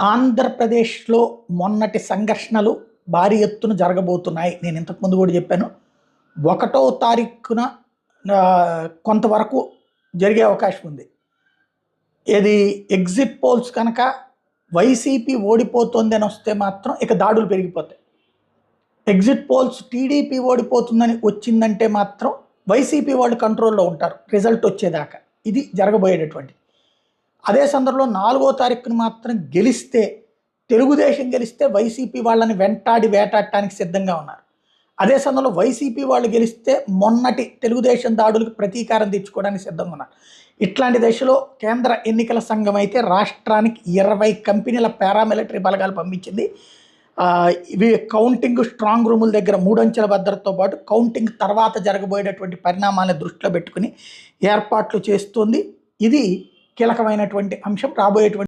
ఆంధ్రప్రదేశ్లో మొన్నటి సంఘర్షణలు భారీ ఎత్తున జరగబోతున్నాయి. నేను ఇంతకుముందు కూడా చెప్పాను. 1వ తారీఖున కొంతవరకు జరిగే అవకాశం ఉంది. ఏది ఎగ్జిట్ పోల్స్ కనుక వైసీపీ ఓడిపోతుంది అని వస్తే మాత్రం ఇక దాడులు పెరిగిపోతాయి. ఎగ్జిట్ పోల్స్ టీడీపీ ఓడిపోతుందని వచ్చిందంటే మాత్రం వైసీపీ వాళ్ళు కంట్రోల్లో ఉంటారు రిజల్ట్ వచ్చేదాకా. ఇది జరగబోయేటటువంటి. అదే సందర్భంలో 4వ తారీఖున మాత్రం గెలిస్తే, తెలుగుదేశం గెలిస్తే వైసీపీ వాళ్ళని వెంటాడి వేటాడటానికి సిద్ధంగా ఉన్నారు. అదే సమయంలో వైసీపీ వాళ్ళు గెలిస్తే మొన్నటి తెలుగుదేశం దాడులకు ప్రతీకారం తెచ్చుకోవడానికి సిద్ధంగా ఉన్నారు. ఇట్లాంటి దశలో కేంద్ర ఎన్నికల సంఘం అయితే రాష్ట్రానికి 20 కంపెనీల పారామిలిటరీ బలగాలు పంపించింది. ఇవి కౌంటింగ్ స్ట్రాంగ్ రూముల దగ్గర 3 అంచెల భద్రతతో పాటు కౌంటింగ్ తర్వాత జరగబోయేటటువంటి పరిణామాలను దృష్టిలో పెట్టుకుని ఏర్పాట్లు చేస్తుంది. ఇది కీలకమైనటువంటి అంశం రాబోయేటువంటి